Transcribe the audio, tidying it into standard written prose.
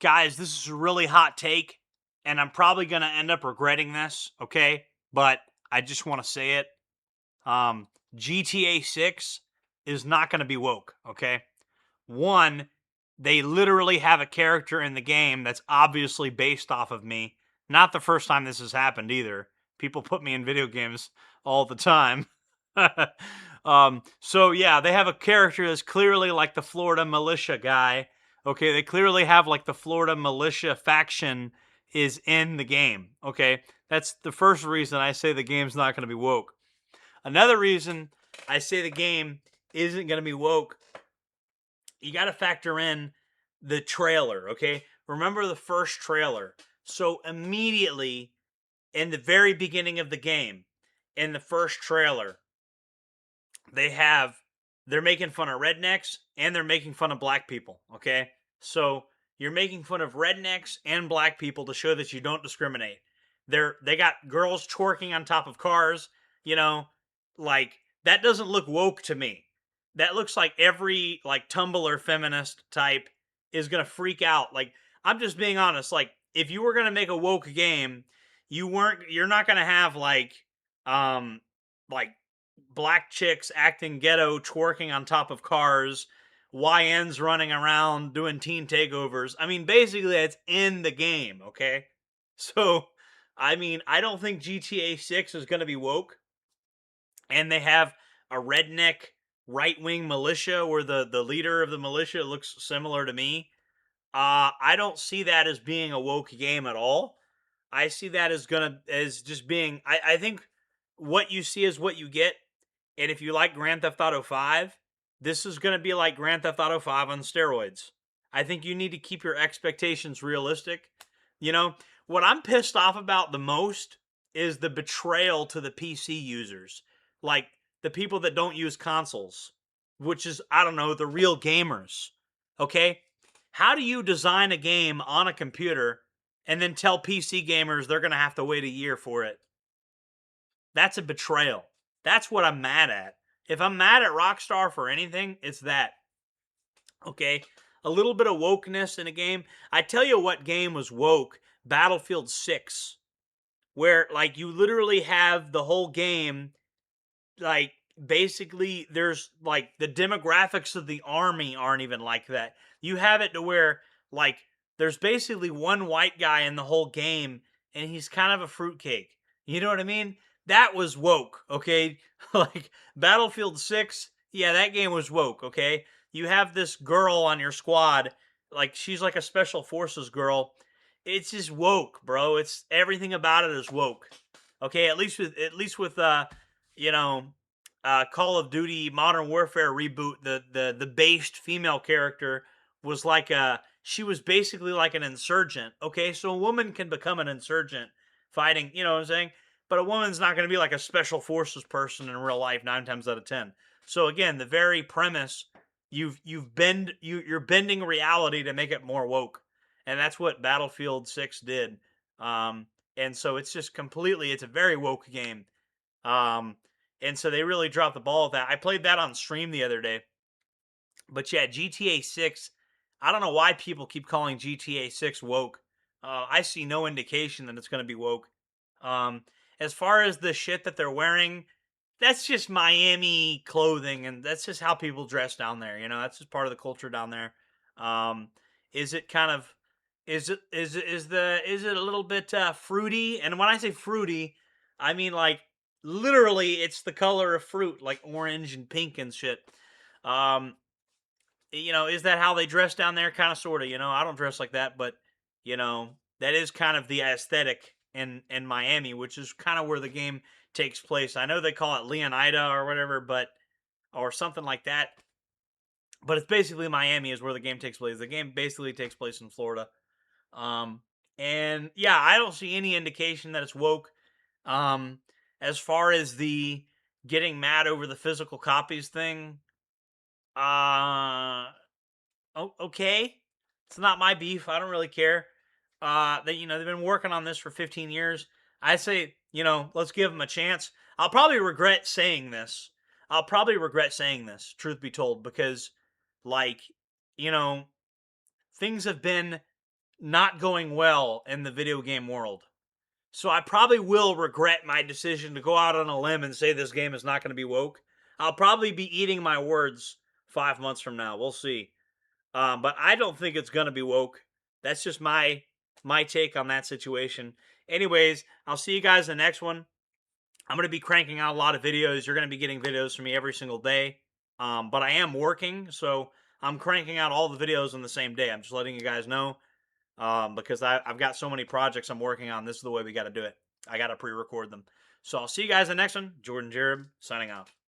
Guys, this is a really hot take, and I'm probably going to end up regretting this, okay? But I just want to say it. GTA 6 is not going to be woke, okay? One, they literally have a character in the game that's obviously based off of me. Not the first time this has happened either. People put me in video games all the time. So yeah, they have a character that's clearly like the Florida militia guy. Okay, they clearly have like the Florida militia faction is in the game. Okay, that's the first reason I say the game's not going to be woke. Another reason I say the game isn't going to be woke, you got to factor in the trailer, okay? Remember the first trailer. So immediately in the very beginning of the game, in the first trailer, they're making fun of rednecks and they're making fun of black people, okay? So you're making fun of rednecks and black people to show that you don't discriminate. They got girls twerking on top of cars, you know, like that doesn't look woke to me. That looks like every like Tumblr feminist type is gonna freak out. Like, I'm just being honest. Like, if you were gonna make a woke game, you're not gonna have um like black chicks acting ghetto, twerking on top of cars, YNs running around doing teen takeovers. I mean, basically, it's in the game, okay? So, I mean, I don't think GTA 6 is going to be woke. And they have a redneck right wing militia where the leader of the militia looks similar to me. I don't see that as being a woke game at all. I see that as just being. I think what you see is what you get. And if you like Grand Theft Auto 5, this is going to be like Grand Theft Auto 5 on steroids. I think you need to keep your expectations realistic. You know, what I'm pissed off about the most is the betrayal to the PC users. Like the people that don't use consoles, which is, I don't know, the real gamers. Okay? How do you design a game on a computer and then tell PC gamers they're going to have to wait a year for it? That's a betrayal. That's what I'm mad at. If I'm mad at Rockstar for anything, it's that. Okay? A little bit of wokeness in a game. I tell you what game was woke, Battlefield 6, where like you literally have the whole game like basically there's like the demographics of the army aren't even like that. You have it to where like there's basically one white guy in the whole game and he's kind of a fruitcake. You know what I mean? That was woke, okay? Like Battlefield 6, yeah, that game was woke, okay? You have this girl on your squad, like she's like a special forces girl. It's just woke, bro. It's everything about it is woke. Okay, at least with you know, Call of Duty Modern Warfare reboot, the based female character was like she was basically like an insurgent. Okay, so a woman can become an insurgent fighting, you know what I'm saying? But a woman's not going to be like a special forces person in real life 9 times out of 10. So again, the very premise you're bending reality to make it more woke, and that's what Battlefield 6 did. And so it's just completely it's a very woke game. Um, and so they really dropped the ball with that. I played that on stream the other day. But yeah, GTA 6, I don't know why people keep calling GTA 6 woke. I see no indication that it's going to be woke. Um, as far as the shit that they're wearing, that's just Miami clothing, and that's just how people dress down there. You know, that's just part of the culture down there. Um, is it kind of is it a little bit fruity? And when I say fruity, I mean like literally it's the color of fruit, like orange and pink and shit. Um, you know, is that how they dress down there? Kind of, sort of. You know, I don't dress like that, but you know, that is kind of the aesthetic in Miami, which is kind of where the game takes place. I know they call it Leonida or whatever, but or something like that. But it's basically Miami is where the game takes place. The game basically takes place in Florida. Um, and yeah, I don't see any indication that it's woke. Um, as far as the getting mad over the physical copies thing, uh, okay, it's not my beef. I don't really care. They've been working on this for 15 years. I say, let's give them a chance. I'll probably regret saying this. Truth be told, because like, you know, things have been not going well in the video game world. So I probably will regret my decision to go out on a limb and say this game is not going to be woke. I'll probably be eating my words 5 months from now. We'll see. But I don't think it's going to be woke. That's just my take on that situation. Anyways, I'll see you guys in the next one. I'm going to be cranking out a lot of videos. You're going to be getting videos from me every single day. But I am working, so I'm cranking out all the videos on the same day. I'm just letting you guys know because I've got so many projects I'm working on. This is the way we got to do it. I got to pre record them. So I'll see you guys in the next one. Jordan Jared signing off.